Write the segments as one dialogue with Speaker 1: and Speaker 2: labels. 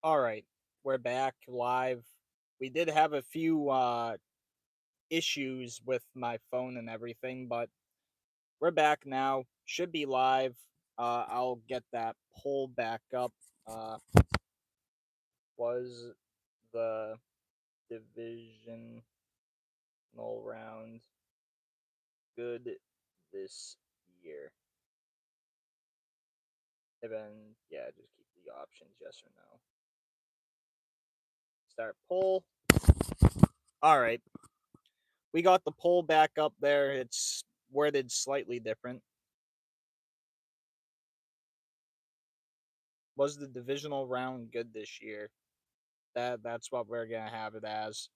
Speaker 1: All right, we're back live. We did have a few issues with my phone and everything, but we're back now. Should be live. I'll get that poll back up. Uh, was the divisional round good this year? And then, yeah, just keep the options yes or no. Start poll. All right, we got the poll back up there. It's worded slightly different. Was the divisional round good this year? That's what we're gonna have it as.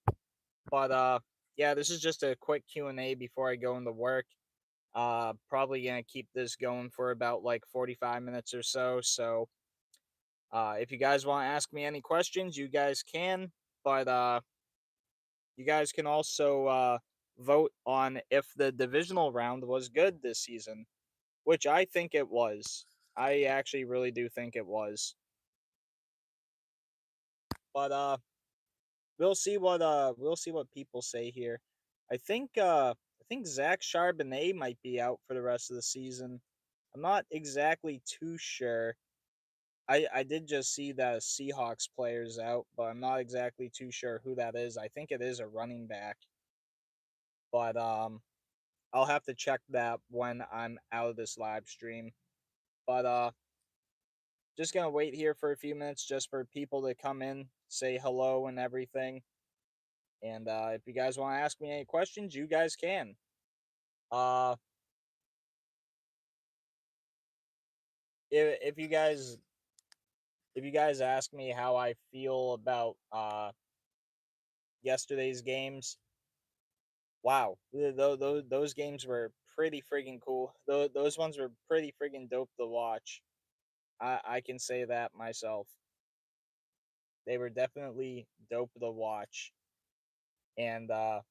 Speaker 1: But yeah, this is just a quick Q&A before I go into work. Probably gonna keep this going for about like 45 minutes or so. So if you guys want to ask me any questions, you guys can. But you guys can also vote on if the divisional round was good this season, which I think it was. I actually really do think it was. But we'll see what people say here. I think Zach Charbonnet might be out for the rest of the season. I'm not exactly too sure. I did just see that a Seahawks player's out, but I'm not exactly too sure who that is. I think it is a running back. But I'll have to check that when I'm out of this live stream. But just gonna wait here for a few minutes just for people to come in, say hello and everything. And if you guys want to ask me any questions, you guys can. Uh, if you guys ask me how I feel about yesterday's games, wow, those games were pretty freaking cool. Those ones were pretty freaking dope to watch. I can say that myself. They were definitely dope to watch, and I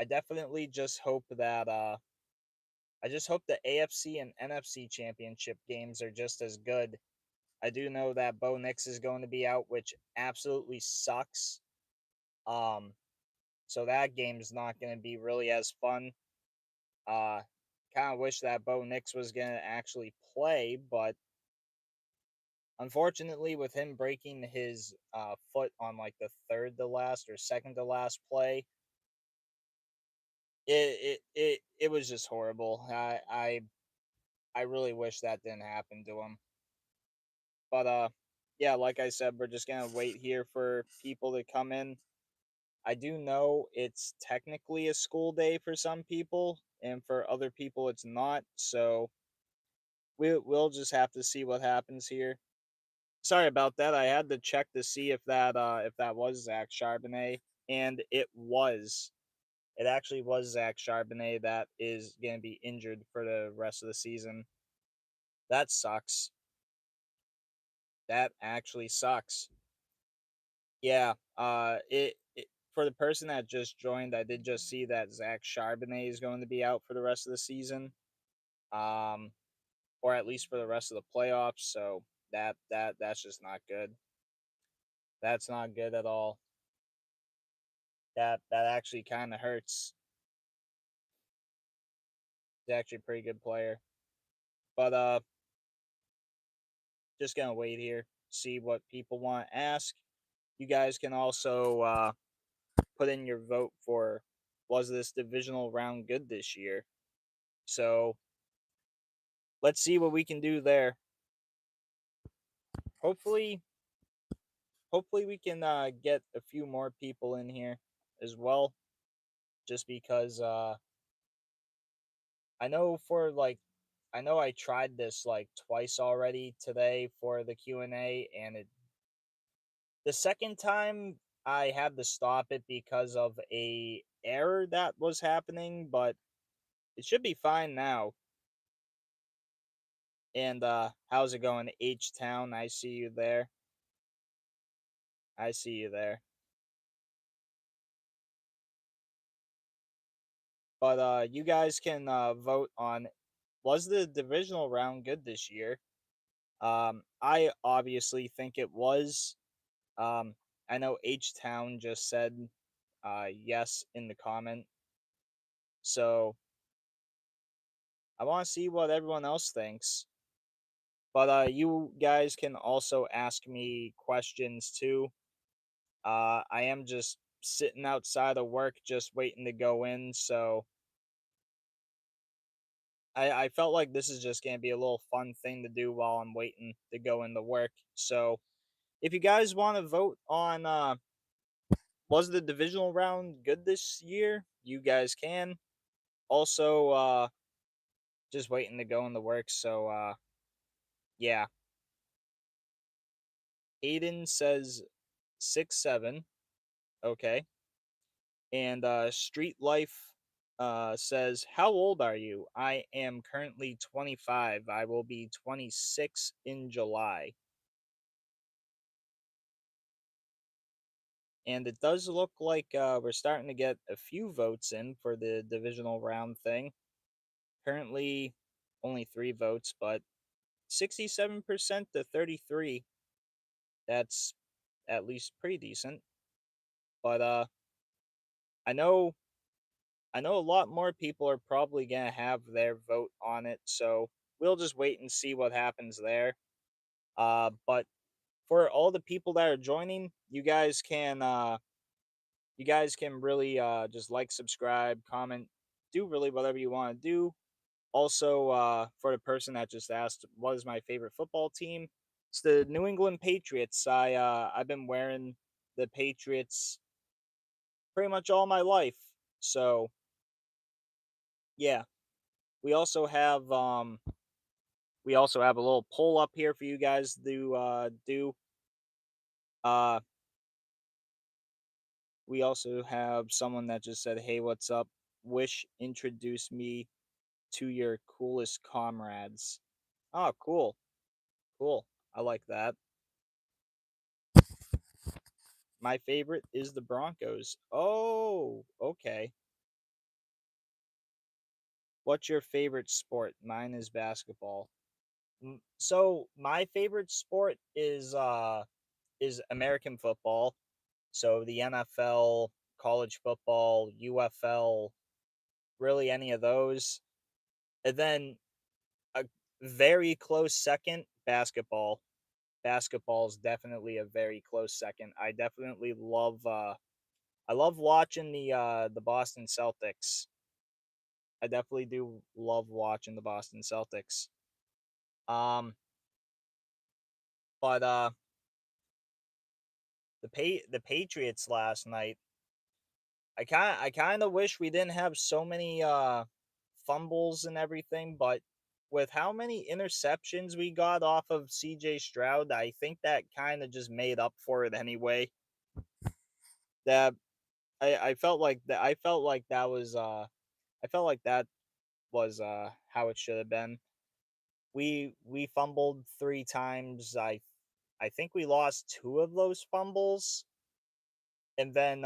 Speaker 1: definitely just hope that I just hope the AFC and NFC championship games are just as good. I do know that Bo Nix is going to be out, which absolutely sucks. Um, so that game's not going to be really as fun. Uh, kind of wish that Bo Nix was going to actually play, but unfortunately, with him breaking his foot on like the third to last or second to last play, it was just horrible. I really wish that didn't happen to him. But yeah, like I said, we're just gonna wait here for people to come in. I do know it's technically a school day for some people, and for other people it's not. So we'll just have to see what happens here. Sorry about that. I had to check to see if that was Zach Charbonnet, and it was. It actually was Zach Charbonnet that is going to be injured for the rest of the season. That sucks. That actually sucks. Yeah. It for the person that just joined, I did just see that Zach Charbonnet is going to be out for the rest of the season. Um, or at least for the rest of the playoffs. So that's just not good. That's not good at all. That actually kind of hurts. He's actually a pretty good player. But just gonna wait here, see what people want to ask. You guys can also put in your vote for was this divisional round good this year? So let's see what we can do there. Hopefully, hopefully we can get a few more people in here as well. Just because I know for like I know I tried this like twice already today for the Q&A, and it the second time I had to stop it because of a error that was happening, but it should be fine now. And how's it going, H Town? I see you there. I see you there. But you guys can vote on was the divisional round good this year? I obviously think it was. Um, I know H Town just said yes in the comment, so I want to see what everyone else thinks. But you guys can also ask me questions too. I am just sitting outside of work, just waiting to go in. So I felt like this is just gonna be a little fun thing to do while I'm waiting to go into work. So if you guys want to vote on was the divisional round good this year, you guys can. Also, just waiting to go into work. So yeah. Aiden says 6-7. Okay. And Street Life says, "How old are you?" I am currently 25. I will be 26 in July. And it does look like we're starting to get a few votes in for the divisional round thing. Currently, only 3 votes, but 67% to 33. That's at least pretty decent. But I know I know a lot more people are probably gonna have their vote on it, so we'll just wait and see what happens there. But for all the people that are joining, you guys can really just like, subscribe, comment, do really whatever you want to do. Also, for the person that just asked, what is my favorite football team? It's the New England Patriots. I've been wearing the Patriots pretty much all my life. So yeah, we also have um we also have a little poll up here for you guys to do. Uh, we also have someone that just said, "Hey, what's up? Wish introduce me to your coolest comrades." Oh, cool, cool. I like that. My favorite is the Broncos. Oh, okay. What's your favorite sport? Mine is basketball. So my favorite sport is American football. So the NFL, college football, UFL, really any of those. And then a very close second, basketball. Basketball is definitely a very close second. I love watching the Boston Celtics. I definitely do love watching the Boston Celtics. Um but the Patriots last night, I kind of wish we didn't have so many fumbles and everything, but with how many interceptions we got off of CJ Stroud, I think that kind of just made up for it anyway. That I felt like that was I felt like that was how it should have been. We fumbled 3 times. I think we lost 2 of those fumbles, and then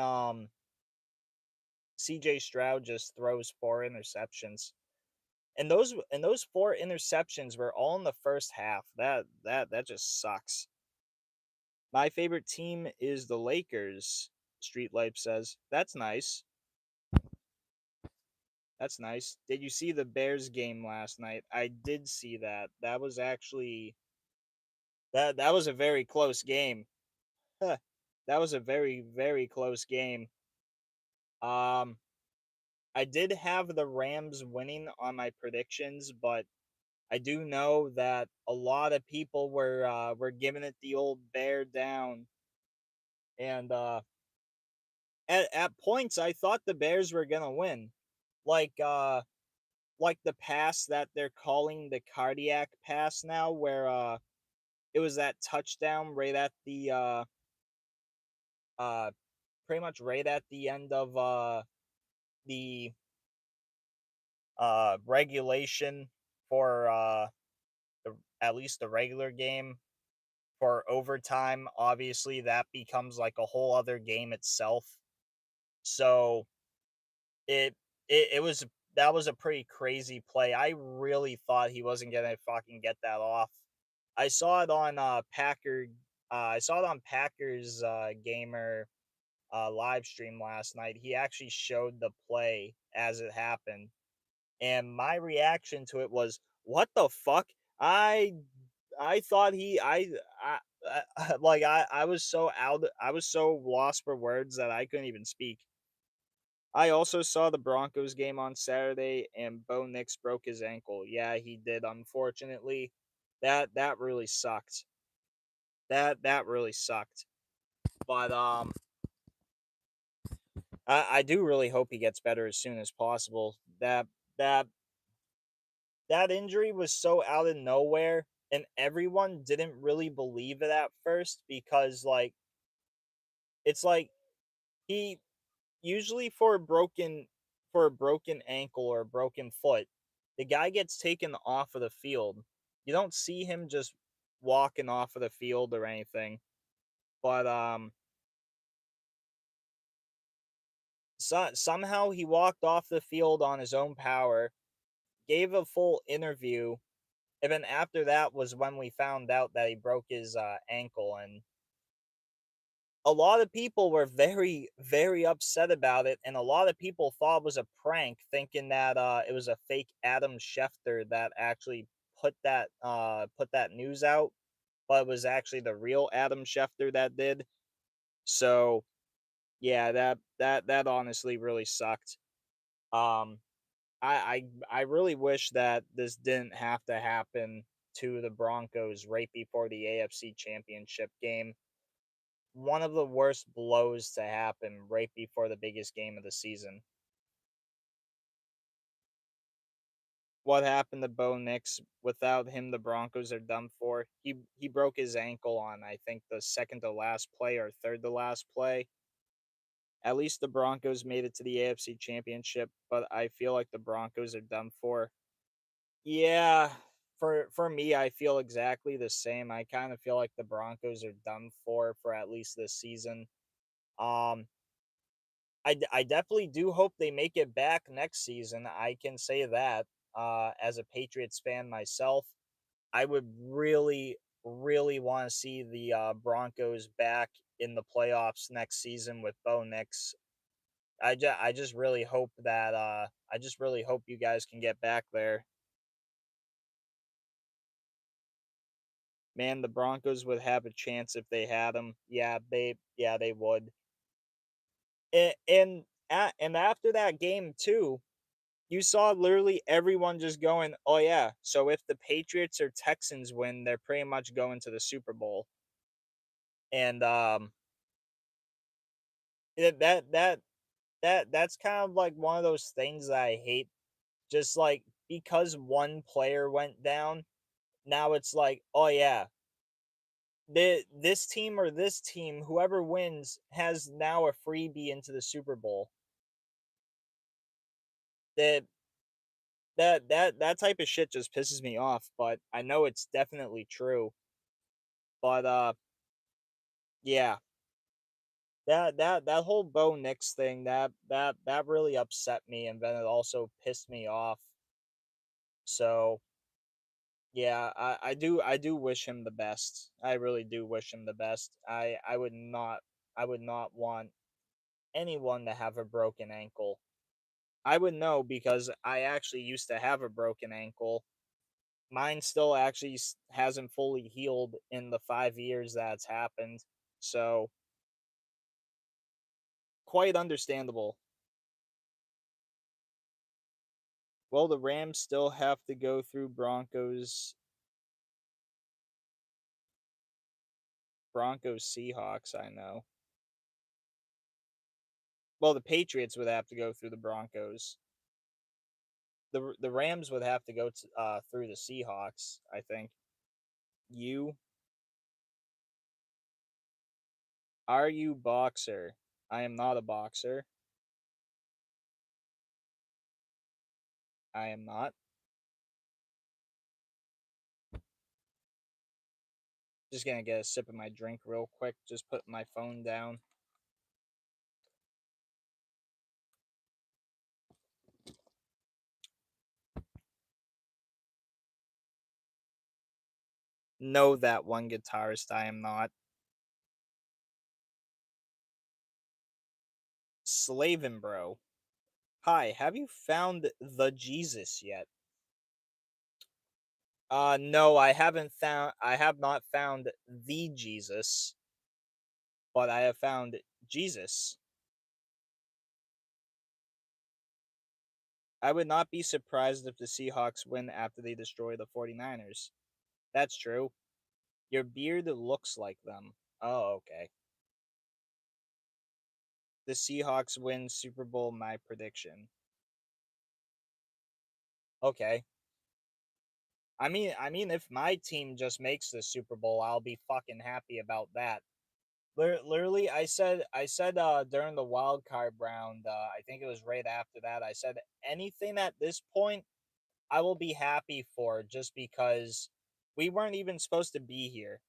Speaker 1: CJ Stroud just throws 4 interceptions. And those 4 interceptions were all in the first half. That just sucks. My favorite team is the Lakers, Street Life says. That's nice. That's nice. Did you see the Bears game last night? I did see that. That was actually that was a very close game. Huh. That was a very, very close game. Um I did have the Rams winning on my predictions, but I do know that a lot of people were giving it the old bear down, and at points I thought the Bears were gonna win, like uh like the pass that they're calling the cardiac pass now, where it was that touchdown right at the uh pretty much right at the end of the regulation for at least the regular game. For overtime, obviously that becomes like a whole other game itself. So it it was that was a pretty crazy play. I really thought he wasn't gonna fucking get that off. I saw it on I saw it on Packers Gamer live stream last night. He actually showed the play as it happened, and my reaction to it was, "What the fuck?" I thought I was so I was so lost for words that I couldn't even speak. I also saw the Broncos game on Saturday, and Bo Nix broke his ankle. Yeah, he did, unfortunately. That really sucked. That really sucked. But I do really hope he gets better as soon as possible. That that injury was so out of nowhere, and everyone didn't really believe it at first because it's like he usually for a broken ankle or a broken foot, the guy gets taken off of the field. You don't see him just walking off of the field or anything. But somehow he walked off the field on his own power, gave a full interview, and then after that was when we found out that he broke his ankle. And a lot of people were very, very upset about it, and a lot of people thought it was a prank, thinking that it was a fake Adam Schefter that actually put that news out, but it was actually the real Adam Schefter that did. So yeah, that honestly really sucked. Um, I really wish that this didn't have to happen to the Broncos right before the AFC Championship game. One of the worst blows to happen right before the biggest game of the season. What happened to Bo Nix? Without him, the Broncos are done for. He broke his ankle on, I think, the second to last play or third to last play. At least the Broncos made it to the AFC Championship, but I feel like the Broncos are done for. Yeah, for me, I feel exactly the same. I kind of feel like the Broncos are done for at least this season. Um, I definitely do hope they make it back next season. I can say that as a Patriots fan myself, I would really, really want to see the Broncos back in the playoffs next season with Bo Nix. I just really hope that I just really hope you guys can get back there. Man, the Broncos would have a chance if they had him. Yeah, they would. And after that game too, you saw literally everyone just going, "Oh yeah, so if the Patriots or Texans win, they're pretty much going to the Super Bowl." And that's kind of like one of those things that I hate. Just like because one player went down, now it's like, "Oh yeah, this team or this team, whoever wins has now a freebie into the Super Bowl." That that type of shit just pisses me off, but I know it's definitely true. But yeah, that whole Bo Nix thing that really upset me, and then it also pissed me off. So yeah, I do wish him the best. I really do wish him the best. I would not want anyone to have a broken ankle. I would know because I actually used to have a broken ankle. Mine still actually hasn't fully healed in the 5 years that's happened. So quite understandable. Well, the Rams still have to go through Broncos Seahawks, I know. Well, the Patriots would have to go through the Broncos. The Rams would have to go through the Seahawks, I think. You are you boxer? I am not a boxer. I am not. Just gonna get a sip of my drink real quick. Just put my phone down. Know that one guitarist. I am not. Slaven Bro. Hi, have you found the Jesus yet? No, I have not found the Jesus, but I have found Jesus. I would not be surprised if the Seahawks win after they destroy the 49ers. That's true. Your beard looks like them. Oh, okay. The Seahawks win Super Bowl, my prediction. Okay. I mean, if my team just makes the Super Bowl, I'll be fucking happy about that. Literally, I said during the wild card round, I think it was right after that. I said anything at this point, I will be happy for, just because we weren't even supposed to be here.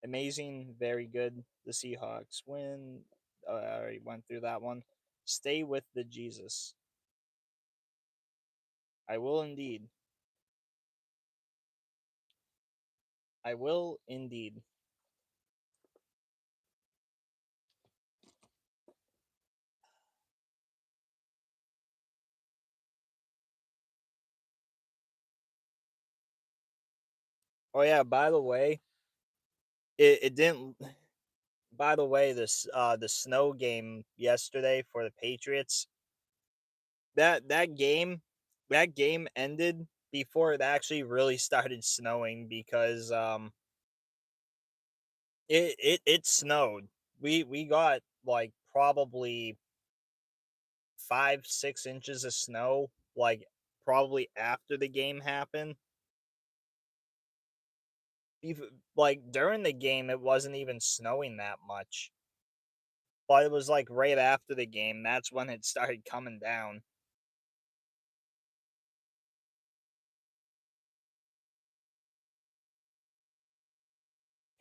Speaker 1: Amazing, very good. The Seahawks win. I already went through that one. Stay with the Jesus. I will indeed. I will indeed. Oh yeah, by the way, it didn't. By the way, the snow game yesterday for the Patriots, that game ended before it actually really started snowing, because it snowed. We got like probably 5-6 inches of snow, like probably after the game happened. Like during the game, it wasn't even snowing that much, but it was like right after the game. That's when it started coming down.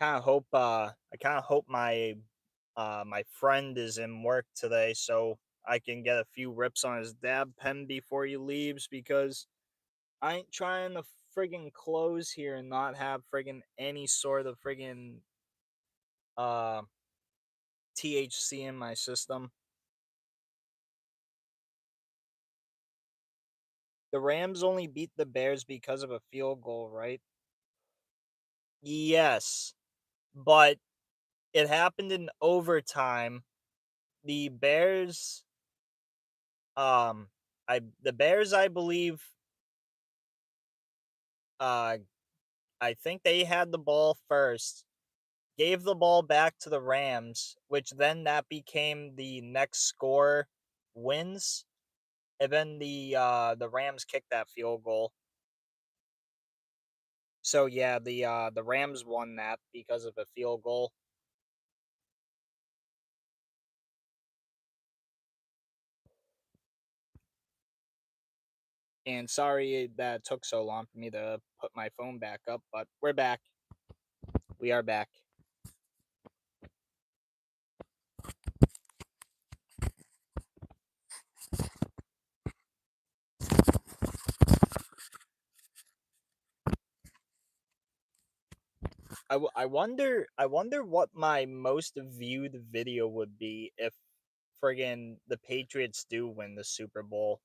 Speaker 1: I kind of hope my friend is in work today, so I can get a few rips on his dab pen before he leaves, because I ain't trying to friggin' close here and not have friggin' any sort of friggin' uh THC in my system. The Rams only beat the Bears because of a field goal, right? Yes, but it happened in overtime. The Bears, um, the Bears, I believe, uh, I think they had the ball first, gave the ball back to the Rams, which then that became the next score wins, and then the Rams kicked that field goal. So yeah, the Rams won that because of a field goal. And sorry that it took so long for me to put my phone back up, but we're back. We are back. I wonder what my most viewed video would be if friggin' the Patriots do win the Super Bowl.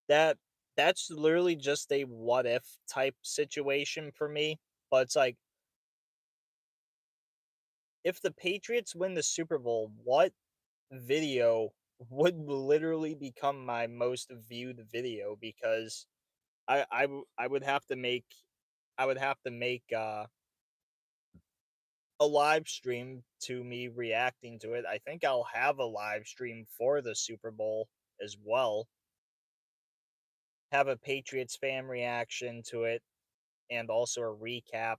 Speaker 1: That that's literally just a what if type situation for me. But it's like, if the Patriots win the Super Bowl, what video would literally become my most viewed video? Because I would have to make, a live stream to me reacting to it. I think I'll have a live stream for the Super Bowl as well. Have a Patriots fan reaction to it, and also a recap.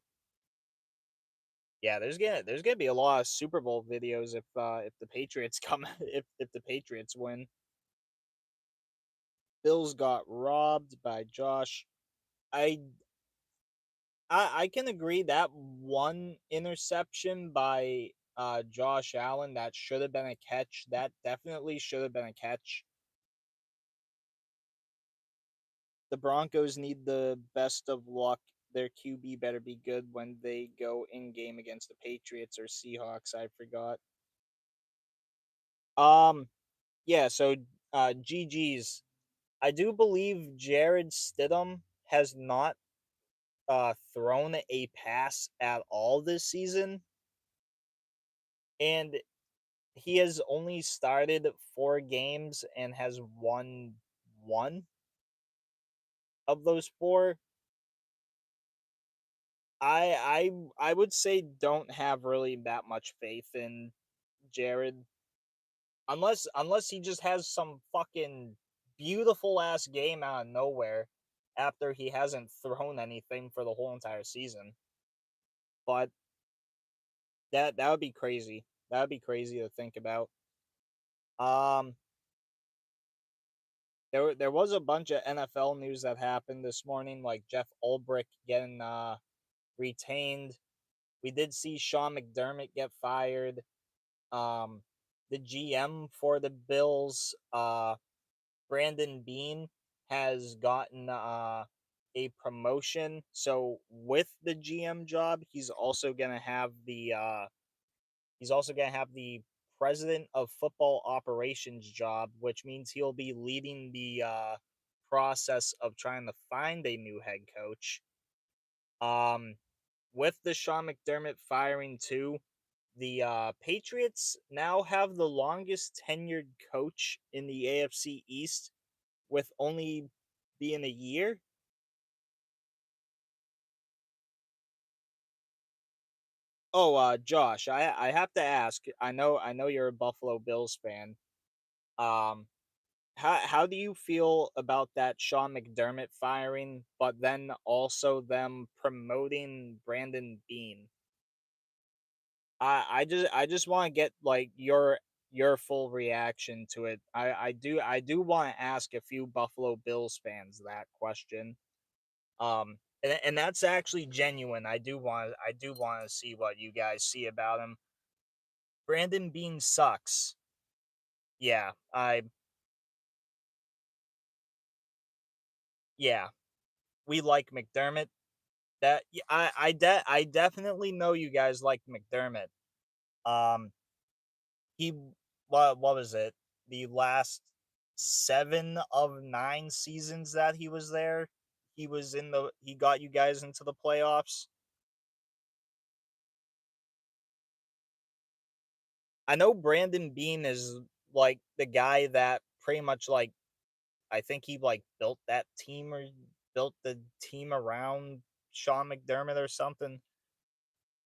Speaker 1: Yeah, there's gonna be a lot of Super Bowl videos if the Patriots come if the Patriots win. Bills got robbed by Josh. I I can agree that one interception by Josh Allen, that should have been a catch. That definitely should have been a catch. The Broncos need the best of luck their QB better be good when they go in game against the Patriots or Seahawks. I forgot. Um, yeah. So, GG's. I do believe Jared Stidham has not thrown a pass at all this season, and he has only started 4 games and has won one of those four. I would say don't have really that much faith in Jared unless he just has some fucking beautiful ass game out of nowhere after he hasn't thrown anything for the whole entire season. But that would be crazy. That would be crazy to think about. Um there was a bunch of NFL news that happened this morning, like Jeff Ulbrich getting retained. We did see Sean McDermott get fired. Um, the GM for the Bills, Brandon Bean, has gotten a promotion. So with the GM job, he's also gonna have the president of football operations job, which means he'll be leading the process of trying to find a new head coach. Um, with the Sean McDermott firing too, the Patriots now have the longest tenured coach in the AFC East with only being a year. Oh, Josh, I have to ask. I know you're a Buffalo Bills fan. Um, how do you feel about that Sean McDermott firing, but then also them promoting Brandon Bean? I just want to get like your full reaction to it. I do want to ask a few Buffalo Bills fans that question. And that's actually genuine. I do want to see what you guys see about him. Brandon Bean sucks. Yeah, yeah. We like McDermott. I definitely know you guys like McDermott. Um, he what was it? The last 7 of 9 seasons that he was there, he got you guys into the playoffs. I know Brandon Bean is like the guy that pretty much like I think he like built that team or built the team around Sean McDermott or something.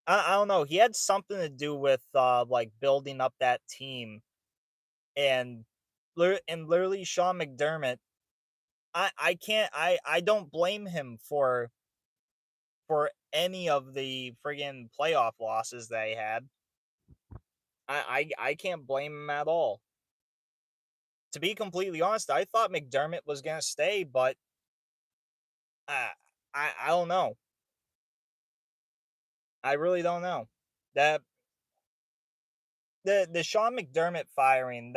Speaker 1: I don't know. He had something to do with like building up that team and literally Sean McDermott. I can't I don't blame him for any of the friggin' playoff losses that he had. I can't blame him at all. To be completely honest, I thought McDermott was gonna stay, but uh, I don't know. I really don't know. That the Sean McDermott firing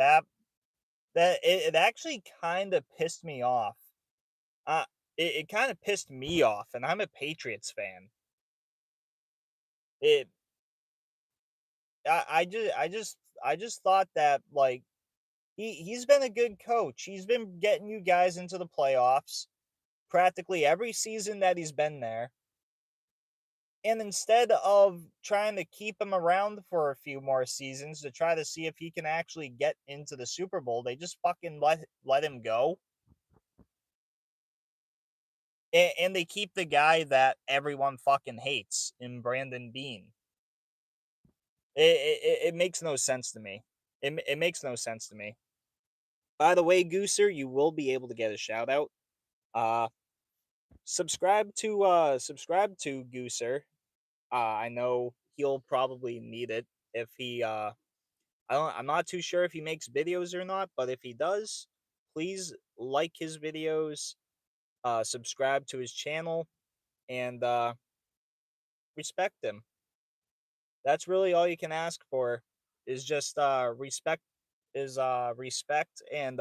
Speaker 1: it actually kind of pissed me off. Uh, it kind of pissed me off, and I'm a Patriots fan. It I just thought that like he's been a good coach. He's been getting you guys into the playoffs practically every season that he's been there. And instead of trying to keep him around for a few more seasons to try to see if he can actually get into the Super Bowl, they just fucking let him go. And they keep the guy that everyone fucking hates in Brandon Bean. It makes no sense to me. It makes no sense to me. By the way, Gooser, you will be able to get a shout out. Uh subscribe to Gooser. I know he'll probably need it if he I'm not too sure if he makes videos or not, but if he does, please like his videos, subscribe to his channel, and respect him. That's really all you can ask for is just respect and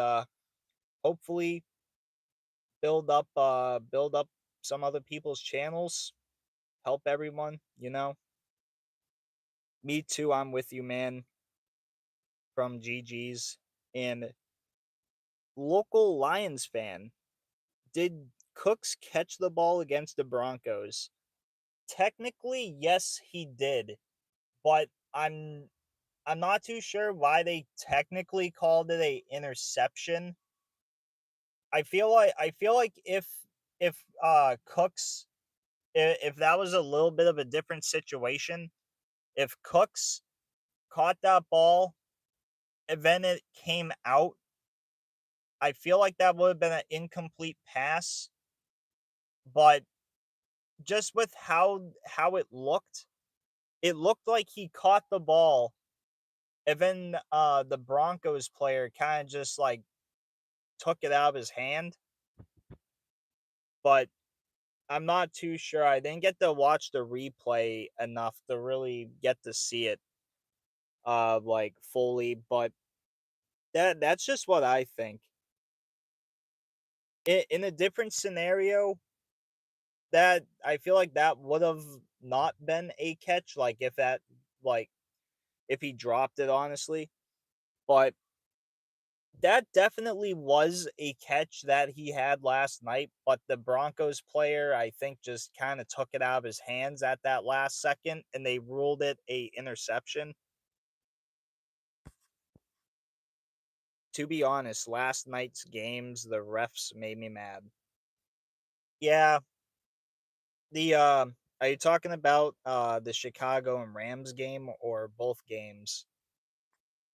Speaker 1: hopefully build up some other people's channels, help everyone, you know? Me too, I'm with you, man, from GG's. And local Lions fan, did Cooks catch the ball against the Broncos? Technically, yes, he did, but I'm not too sure why they technically called it a interception. I feel like if Cooks, if that was a little bit of a different situation, if Cooks caught that ball and then it came out, I feel like that would have been an incomplete pass. But just with how it looked like he caught the ball, and then the Broncos player kind of just like took it out of his hand. But I'm not too sure. I didn't get to watch the replay enough to really get to see it like fully, but that's just what I think. In a different scenario, that I feel like that would have not been a catch, like if that like if he dropped it honestly. But that definitely was a catch that he had last night, but the Broncos player, I think, just kind of took it out of his hands at that last second, and they ruled it a interception. To be honest, last night's games, the refs made me mad. Yeah, the are you talking about the Chicago and Rams game or both games?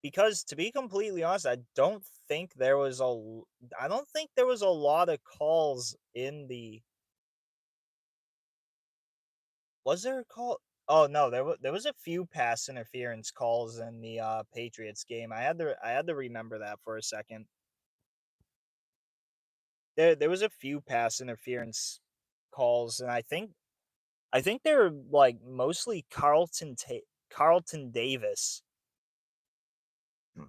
Speaker 1: Because to be completely honest, I don't think there was a lot of calls in the was there a call? Oh no, there was a few pass interference calls in the Patriots game. I had to remember that for a second. There was a few pass interference calls, and I think they were like mostly Carlton Davis. Hmm.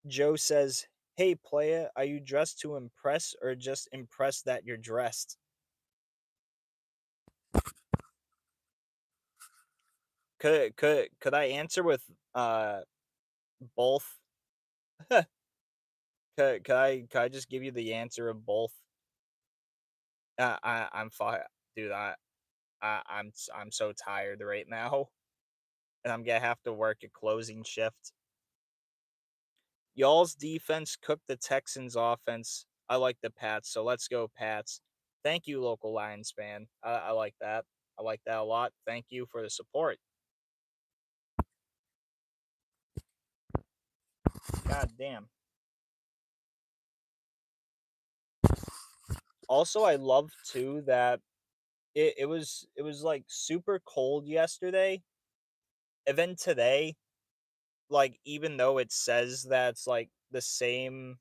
Speaker 1: Joe says, "Hey playa, are you dressed to impress or just impressed that you're dressed?" Could I answer with both? Could I just give you the answer of both? I'm fine, dude. I'm so tired right now, and I'm gonna have to work a closing shift. Y'all's defense cooked the Texans' offense. I like the Pats, so let's go Pats. Thank you, local Lions fan. I like that. I like that a lot. Thank you for the support. God damn. Also, I love too that it was like super cold yesterday, and then today, like even though it says that it's like the same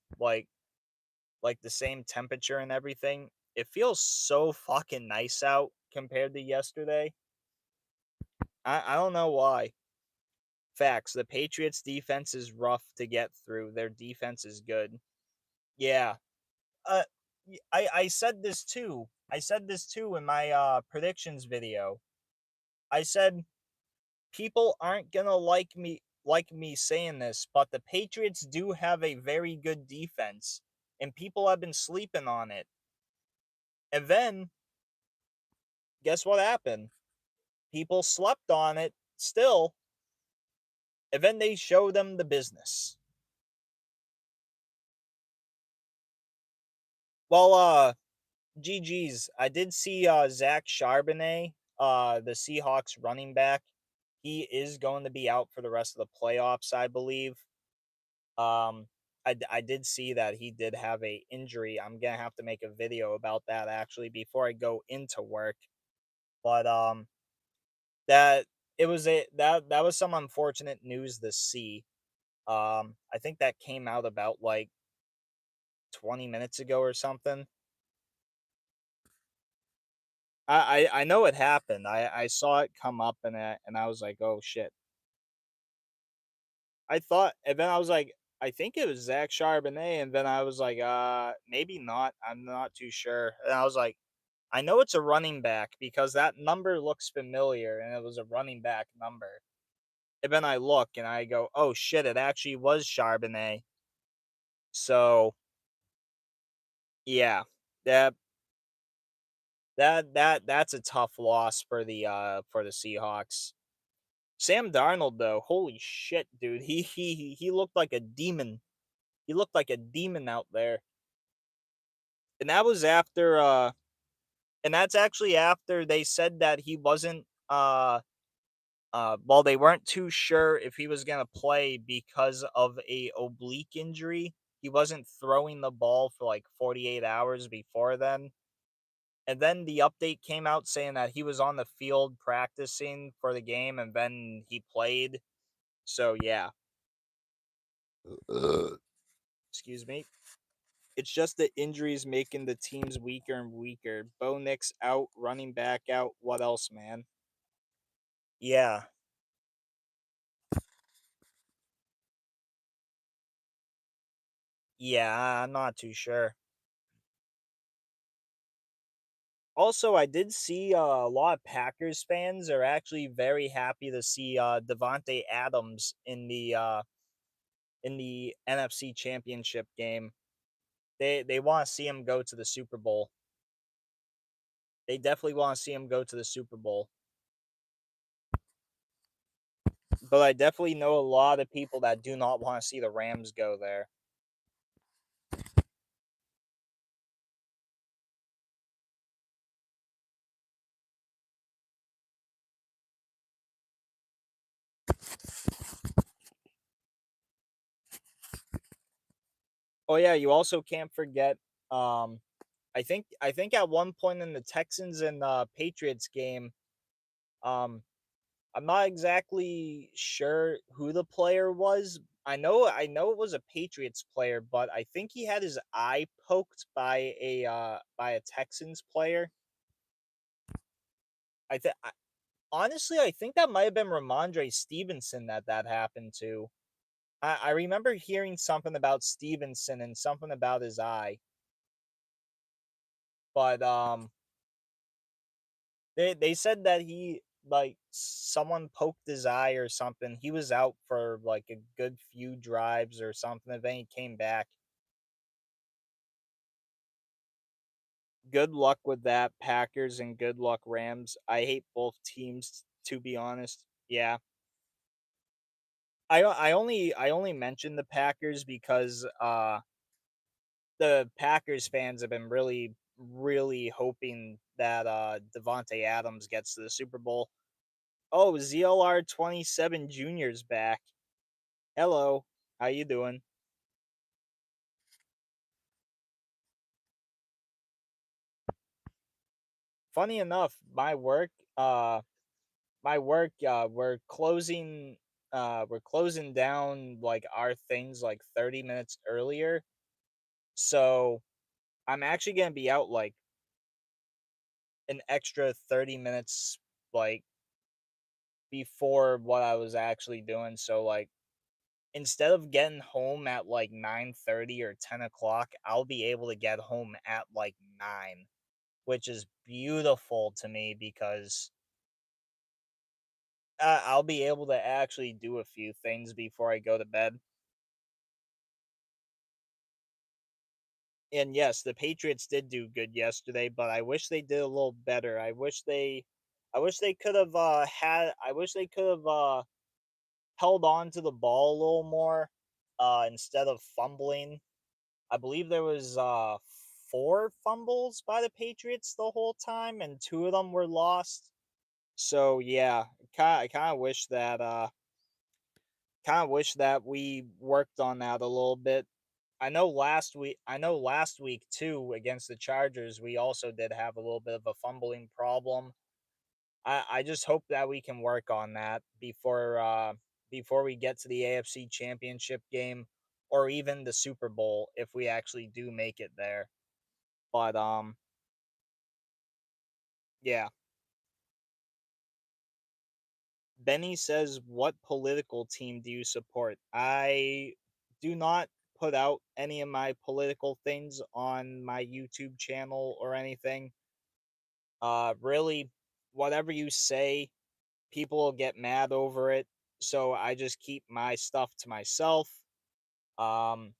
Speaker 1: temperature and everything, it feels so fucking nice out compared to yesterday. I don't know why. Facts. The Patriots defense is rough to get through. Their defense is good. Yeah. Uh I said this too. I said this too in my predictions video. I said people aren't going to like me saying this, but the Patriots do have a very good defense and people have been sleeping on it. And then guess what happened? People slept on it still, and then they show them the business. Well, GG's. I did see Zach Charbonnet, the Seahawks running back. He is going to be out for the rest of the playoffs, I believe. I did see that he did have a injury. I'm gonna have to make a video about that actually before I go into work. But that it was a that was some unfortunate news to see. I think that came out about like 20 minutes ago or something. I know it happened. I saw it come up and I was like, oh shit. I thought, and then I was like, I think it was Zach Charbonnet, and then I was like, maybe not. I'm not too sure. And I was like, I know it's a running back because that number looks familiar, and it was a running back number. And then I look and I go, oh shit, it actually was Charbonnet. So yeah, that that's a tough loss for the Seahawks. Sam Darnold though, holy shit, dude, he looked like a demon. He looked like a demon out there, and that was after and that's actually after they said that he wasn't well, they weren't too sure if he was gonna play because of a oblique injury. He wasn't throwing the ball for like 48 hours before then. And then the update came out saying that he was on the field practicing for the game and then he played. So yeah, excuse me. It's just the injuries making the teams weaker and weaker. Bo Nix out, running back out. What else, man? Yeah, yeah, I'm not too sure. Also, I did see a lot of Packers fans are actually very happy to see Devonte Adams in the NFC Championship game. They want to see him go to the Super Bowl. They definitely want to see him go to the Super Bowl. But I definitely know a lot of people that do not want to see the Rams go there. Oh yeah, you also can't forget um I think at one point in the Texans and Patriots game, um I'm not exactly sure who the player was. I know it was a Patriots player, but I think he had his eye poked by a Texans player. I think honestly, I think that might have been Ramondre Stevenson that happened to. I remember hearing something about Stevenson and something about his eye, but they said that he like someone poked his eye or something. He was out for like a good few drives or something, and then he came back. Good luck with that, Packers, and good luck, Rams. I hate both teams, to be honest. Yeah. I only mentioned the Packers because the Packers fans have been really hoping that Devonte Adams gets to the Super Bowl. Oh, ZLR 27 Junior's back. Hello. How you doing? Funny enough, my work we're closing down like our things like 30 minutes earlier. So, I'm actually going to be out like an extra 30 minutes like before what I was actually doing. So like instead of getting home at like 9:30 or 10 o'clock, I'll be able to get home at like 9, which is beautiful to me because I'll be able to actually do a few things before I go to bed. And yes, the Patriots did do good yesterday, but I wish they did a little better. I wish they could have I wish they could have held on to the ball a little more instead of fumbling. I believe there was 4 fumbles by the Patriots the whole time and 2 of them were lost. So yeah, I kind of wish that we worked on that a little bit. I know last week too against the Chargers we also did have a little bit of a fumbling problem. I just hope that we can work on that before we get to the AFC Championship game or even the Super Bowl if we actually do make it there. But yeah. Benny says, "What political team do you support?" I do not put out any of my political things on my YouTube channel or anything. Really, whatever you say, people will get mad over it. So I just keep my stuff to myself. Um,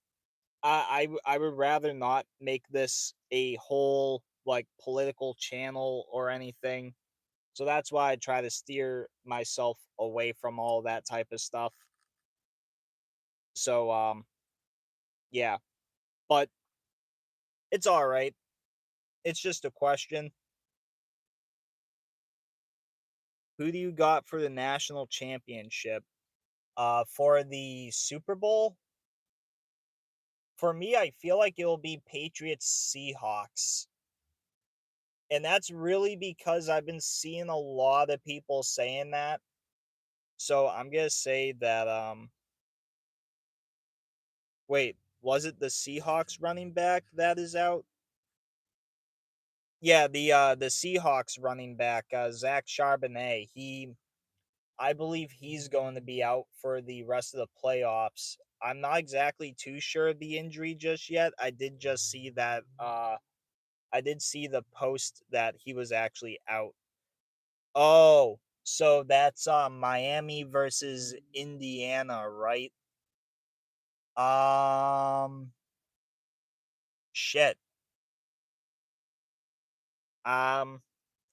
Speaker 1: I would rather not make this a whole like political channel or anything. So that's why I try to steer myself away from all that type of stuff. So yeah, but it's all right. It's just a question. Who do you got for the national championship? For the Super Bowl, for me, I feel like it will be Patriots Seahawks. And that's really because I've been seeing a lot of people saying that. So I'm gonna say that wait, was it the Seahawks running back that is out? Yeah, the Seahawks running back, Zach Charbonnet. I believe he's going to be out for the rest of the playoffs. I'm not exactly too sure of the injury just yet. I did see the post that he was actually out. Oh, so that's Miami versus Indiana, right? Um shit. Um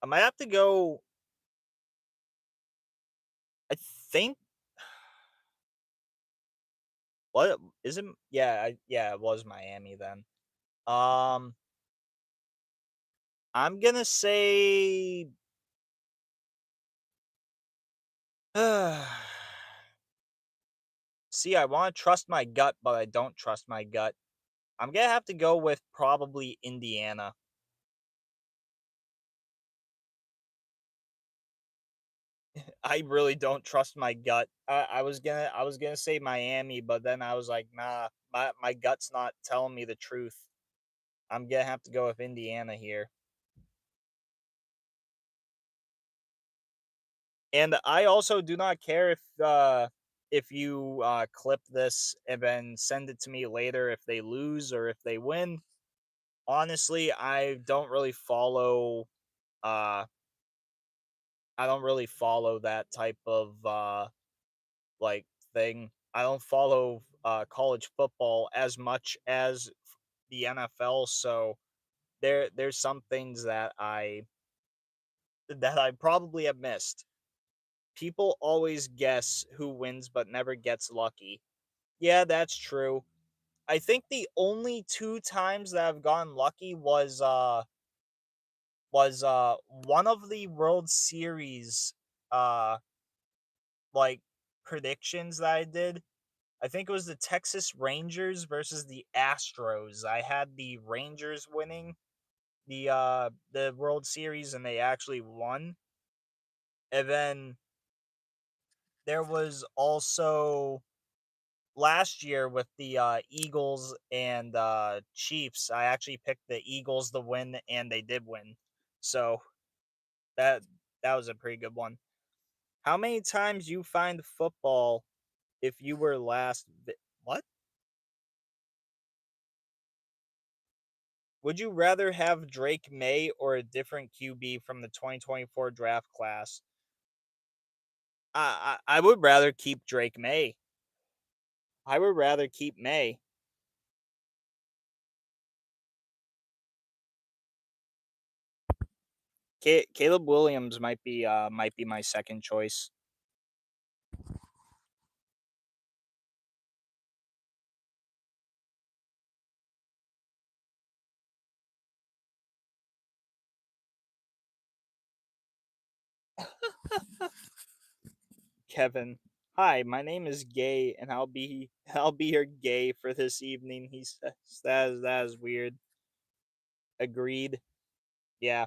Speaker 1: I might have to go. I think what is it? Yeah, it was Miami then. Um I'm gonna say see, I want to trust my gut, but I don't trust my gut. I'm gonna have to go with probably Indiana. I really don't trust my gut. I was gonna say Miami, but then I was like, nah, my gut's not telling me the truth. I'm gonna have to go with Indiana here. And I also do not care if you clip this and then send it to me later if they lose or if they win. Honestly, uh I don't really follow that type of like thing. I don't follow college football as much as the NFL, so there's some things that I probably have missed. People always guess who wins but never gets lucky. Yeah, that's true. I think the only two times that I've gotten lucky was one of the World Series uh like predictions that I did. I think it was the Texas Rangers versus the Astros. I had the Rangers winning the World Series and they actually won. And then there was also last year with the Eagles and Chiefs. I actually picked the Eagles to win and they did win. So that that was a pretty good one. How many times you find football if you were what? Would you rather have Drake May or a different QB from the 2024 draft class? I would rather keep Drake May. I would rather keep May. Caleb Williams might be my second choice. Kevin, hi, my name is Gay, and I'll be your gay for this evening. He says that is weird. Agreed. Yeah.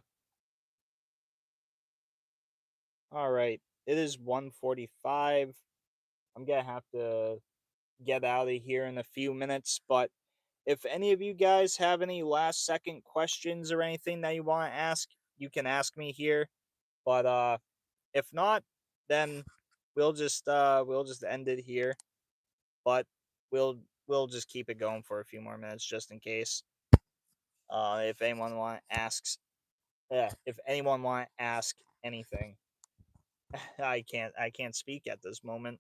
Speaker 1: All right. It is 1:45. I'm gonna have to get out of here in a few minutes, but if any of you guys have any last second questions or anything that you want to ask, you can ask me here. But if not, then we'll just end it here. But we'll we'll just keep it going for a few more minutes just in case. If anyone asks, yeah, if anyone want to ask anything, I can't speak at this moment.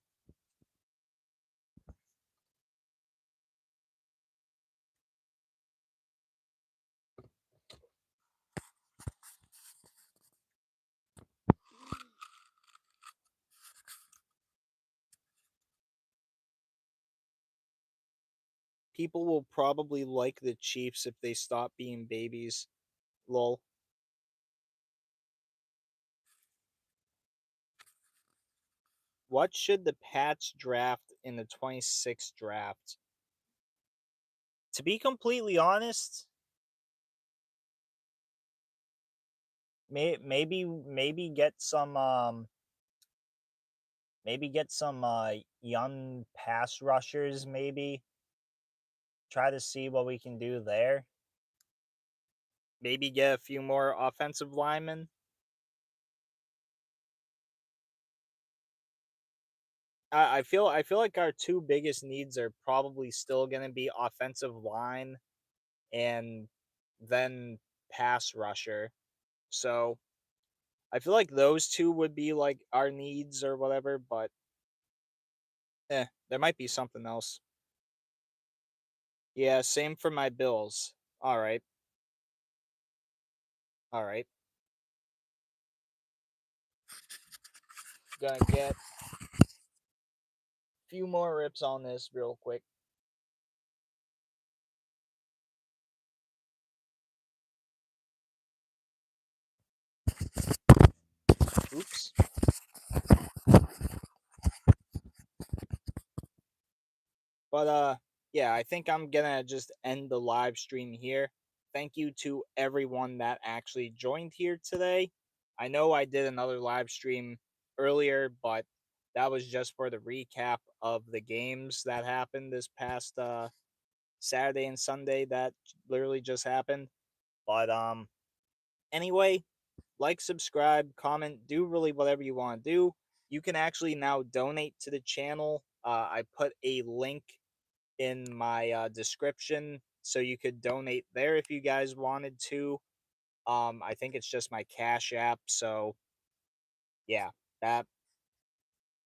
Speaker 1: People will probably like the Chiefs if they stop being babies. Lol. What should the Pats draft in the 26th draft? To be completely honest, maybe get some young pass rushers, maybe try to see what we can do there. Maybe get a few more offensive linemen. I feel like our two biggest needs are probably still going to be offensive line and then pass rusher. So I feel like those two would be like our needs or whatever, but there might be something else. Yeah, same for my Bills. All right. All right. Gonna get a few more rips on this real quick. Oops. But yeah, I think I'm gonna just end the live stream here. Thank you to everyone that actually joined here today. I know I did another live stream earlier, but that was just for the recap of the games that happened this past Saturday and Sunday that literally just happened. But anyway, like, subscribe, comment, do really whatever you want to do. You can actually now donate to the channel. I put a link in my description so you could donate there if you guys wanted to. I think it's just my Cash App, so yeah, that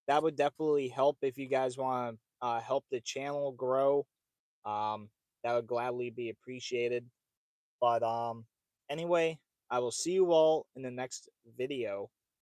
Speaker 1: that would definitely help if you guys want to help the channel grow. Um, that would gladly be appreciated. But anyway, I will see you all in the next video.